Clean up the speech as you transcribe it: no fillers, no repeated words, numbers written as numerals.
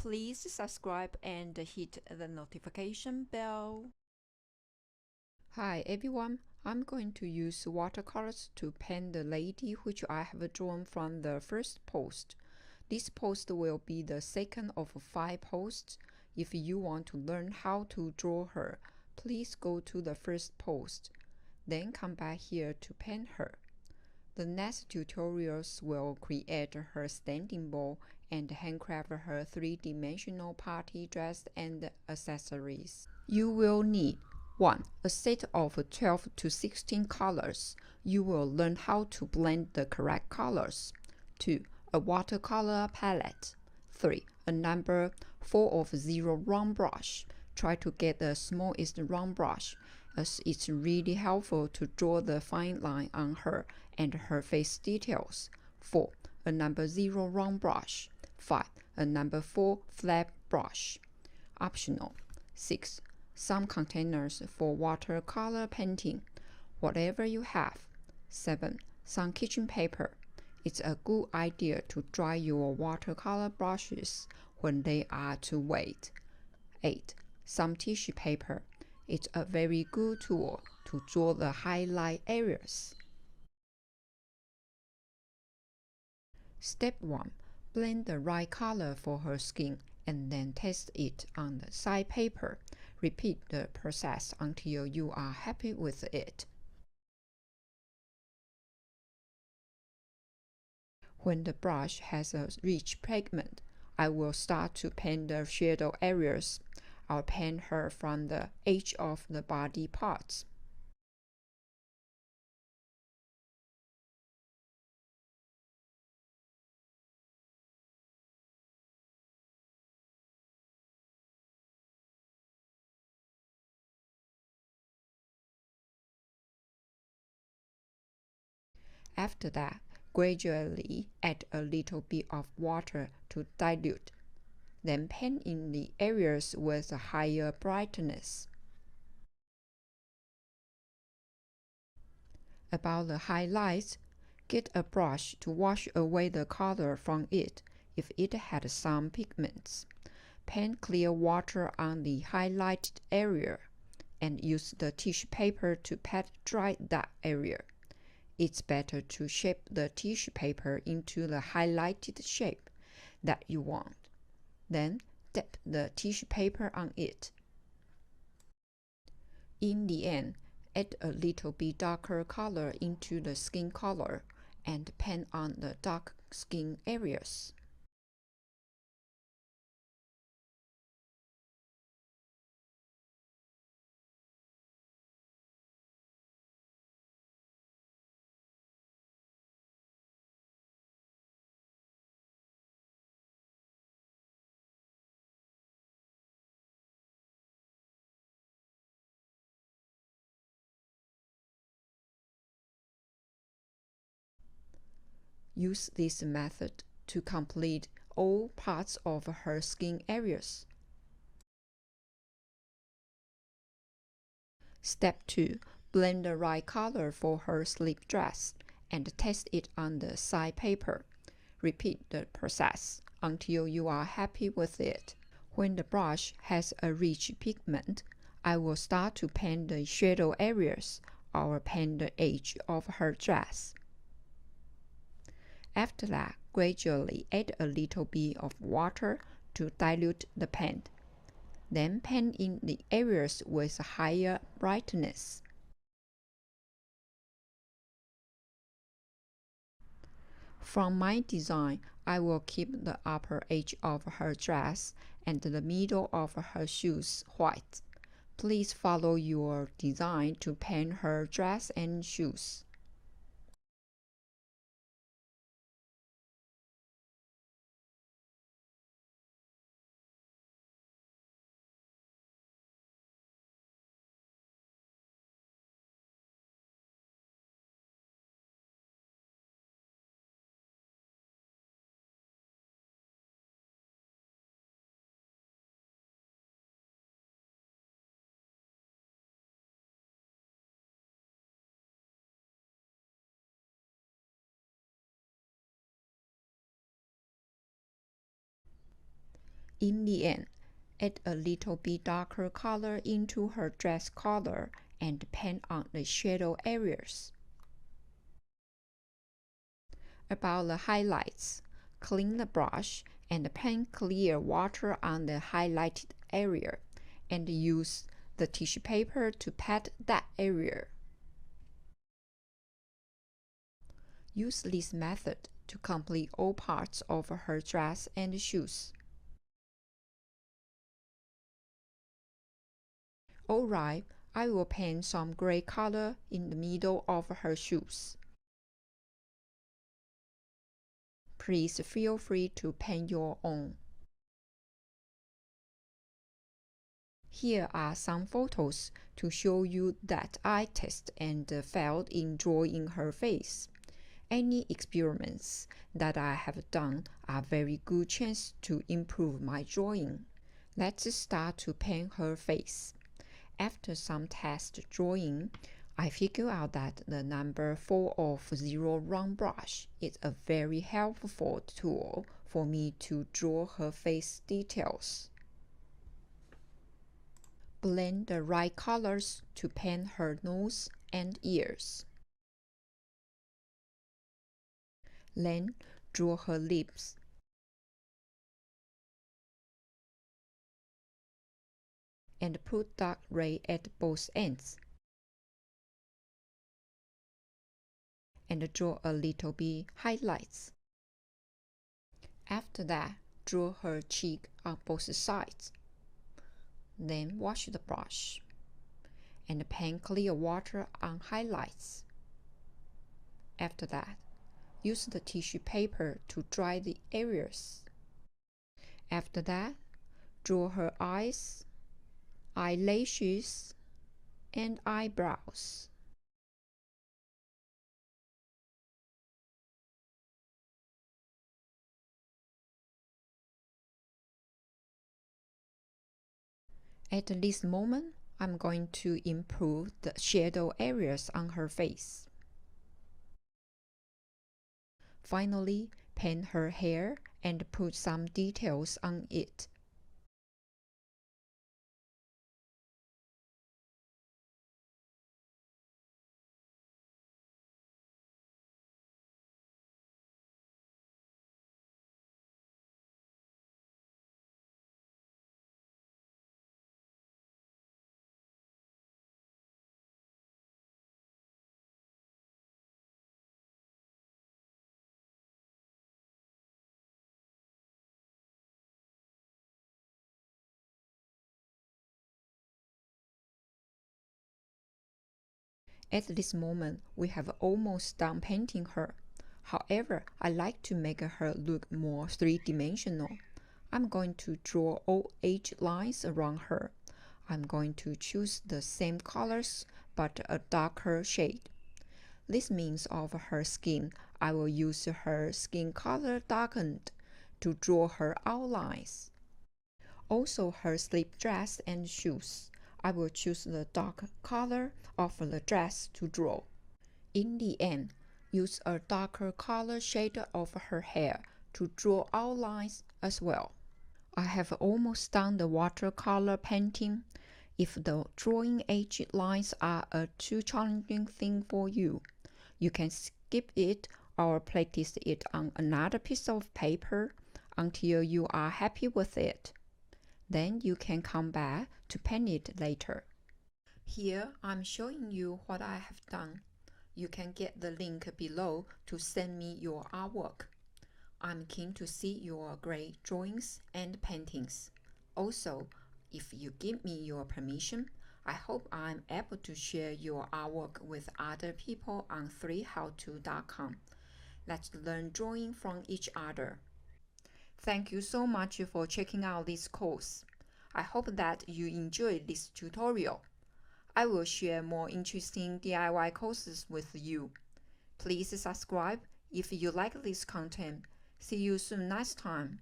please subscribe and hit the notification bell. Hi everyone, I'm going to use watercolors to paint the lady which I have drawn from the first post. This post will be the second of 5 posts. If you want to learn how to draw her, please go to the first post, then come back here to paint her. The next tutorials will create her standing bowl and handcraft her 3-dimensional party dress and accessories. You will need 1. A set of 12 to 16 colors. You will learn how to blend the correct colors. 2. A watercolor palette. 3. A number 4/0 round brush. Try to get the smallest round brush, as it's really helpful to draw the fine line on her and her face details. 4. A number 0 round brush. 5. A number 4 flat brush. Optional. 6. Some containers for watercolor painting, whatever you have. 7. Some kitchen paper. It's a good idea to dry your watercolor brushes when they are too wet. 8. Some tissue paper. It's a very good tool to draw the highlight areas. Step 1. Blend the right color for her skin and then test it on the side paper. Repeat the process until you are happy with it. When the brush has a rich pigment, I will start to paint the shadow areas. I'll paint her from the edge of the body parts. After that, gradually add a little bit of water to dilute. Then paint in the areas with a higher brightness. About the highlights, get a brush to wash away the color from it if it had some pigments. Paint clear water on the highlighted area and use the tissue paper to pat dry that area. It's better to shape the tissue paper into the highlighted shape that you want. Then dip the tissue paper on it. In the end, add a little bit darker color into the skin color and paint on the dark skin areas. Use this method to complete all parts of her skin areas. Step 2. Blend the right color for her sleeve dress and test it on the side paper. Repeat the process until you are happy with it. When the brush has a rich pigment, I will start to paint the shadow areas or paint the edge of her dress. After that, gradually add a little bit of water to dilute the paint. Then paint in the areas with higher brightness. From my design, I will keep the upper edge of her dress and the middle of her shoes white. Please follow your design to paint her dress and shoes. In the end, add a little bit darker color into her dress color and paint on the shadow areas. About the highlights, clean the brush and paint clear water on the highlighted area and use the tissue paper to pat that area. Use this method to complete all parts of her dress and shoes. Alright, I will paint some gray color in the middle of her shoes. Please feel free to paint your own. Here are some photos to show you that I tested and failed in drawing her face. Any experiments that I have done are very good chance to improve my drawing. Let's start to paint her face. After some test drawing, I figured out that the number 450 round brush is a very helpful tool for me to draw her face details. Blend the right colors to paint her nose and ears. Then draw her lips. And put dark red at both ends. And draw a little bit highlights. After that, draw her cheek on both sides. Then wash the brush and paint clear water on highlights. After that, use the tissue paper to dry the areas. After that, draw her eyes, eyelashes, and eyebrows. At this moment, I'm going to improve the shadow areas on her face. Finally, paint her hair and put some details on it. At this moment, we have almost done painting her. However, I like to make her look more three-dimensional. I'm going to draw all edge lines around her. I'm going to choose the same colors but a darker shade. This means of her skin, I will use her skin color darkened to draw her outlines. Also her slip dress and shoes. I will choose the dark color of the dress to draw. In the end, use a darker color shade of her hair to draw outlines as well. I have almost done the watercolor painting. If the drawing edge lines are a too challenging thing for you, you can skip it or practice it on another piece of paper until you are happy with it. Then you can come back to paint it later. Here I'm showing you what I have done. You can get the link below to send me your artwork. I'm keen to see your great drawings and paintings. Also, if you give me your permission, I hope I'm able to share your artwork with other people on 3howto.com. Let's learn drawing from each other. Thank you so much for checking out this course. I hope that you enjoyed this tutorial. I will share more interesting DIY courses with you. Please subscribe if you like this content. See you soon next time.